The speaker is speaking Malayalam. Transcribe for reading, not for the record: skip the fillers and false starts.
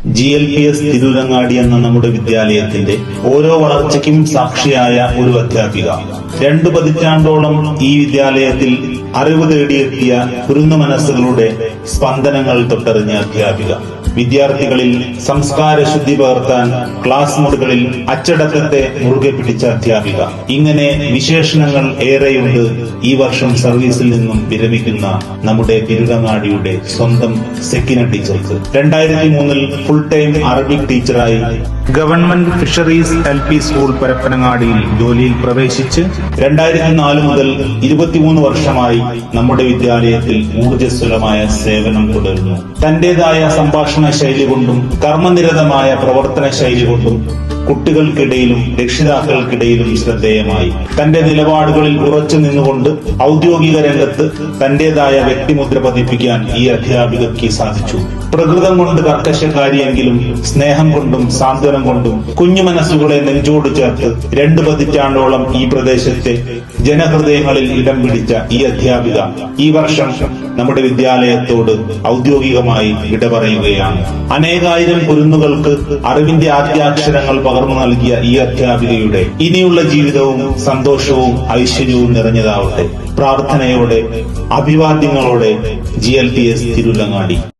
GLPS തിരൂരങ്ങാടി എന്ന നമ്മുടെ വിദ്യാലയത്തിന്റെ ഓരോ വളർച്ചയ്ക്കും സാക്ഷിയായ ഒരു അധ്യാപിക. 2 പതിറ്റാണ്ടോളം ഈ വിദ്യാലയത്തിൽ അറിവ് തേടിയെത്തിയ കുരുന്നു മനസ്സുകളുടെ സ്പന്ദനങ്ങൾ തൊട്ടറിഞ്ഞ അധ്യാപിക. വിദ്യാർത്ഥികളിൽ സംസ്കാര ശുദ്ധി പകർത്താൻ ക്ലാസ് മുറികളിൽ അച്ചടക്കത്തെ മുറുകെ പിടിച്ച അധ്യാപിക. ഇങ്ങനെ വിശേഷണങ്ങൾ ഏറെയുണ്ട് ഈ വർഷം സർവീസിൽ നിന്നും വിരമിക്കുന്ന നമ്മുടെ തിരൂരങ്ങാടിയുടെ സ്വന്തം സെക്കിന ടീച്ചർക്ക്. 2003 ഫുൾ ടൈം അറബിക് ടീച്ചറായി ഗവൺമെന്റ് ഫിഷറീസ് LP സ്കൂൾ പരപ്പനങ്ങാടിയിൽ ജോലിയിൽ പ്രവേശിച്ച് 2004 മുതൽ 23 വർഷമായി നമ്മുടെ വിദ്യാലയത്തിൽ ഊർജ്ജസ്വലമായ സേവനം തുടരുന്നു. തന്റേതായ സംഭാഷണ ശൈലി കൊണ്ടും കർമ്മനിരതമായ പ്രവർത്തന ശൈലി കൊണ്ടും കുട്ടികൾക്കിടയിലും രക്ഷിതാക്കൾക്കിടയിലും ശ്രദ്ധേയമായി. തന്റെ നിലപാടുകളിൽ ഉറച്ചു നിന്നുകൊണ്ട് ഔദ്യോഗിക രംഗത്ത് തന്റേതായ വ്യക്തിമുദ്ര പതിപ്പിക്കാൻ ഈ അധ്യാപികയ്ക്ക് സാധിച്ചു. പ്രകൃതം കൊണ്ട് കർക്കശക്കാരിയെങ്കിലും സ്നേഹം കൊണ്ടും സാന്ത്വനം കൊണ്ടും കുഞ്ഞു മനസ്സുകളെ നെഞ്ചോട് ചേർത്ത് 2 പതിറ്റാണ്ടോളം ഈ പ്രദേശത്തെ ജനഹൃദയങ്ങളിൽ ഇടം പിടിച്ച ഈ അധ്യാപിക ഈ വർഷം നമ്മുടെ വിദ്യാലയത്തോട് ഔദ്യോഗികമായി വിട പറയുകയാണ്. അനേകായിരം കുരുന്നുകൾക്ക് അറിവിന്റെ ആദ്യാക്ഷരങ്ങൾ പകർന്നു നൽകിയ ഈ അധ്യാപികയുടെ ഇനിയുള്ള ജീവിതവും സന്തോഷവും ഐശ്വര്യവും നിറഞ്ഞതാവട്ടെ. പ്രാർത്ഥനയോടെ, അഭിവാദ്യങ്ങളോടെ GLPS തിരൂരങ്ങാടി.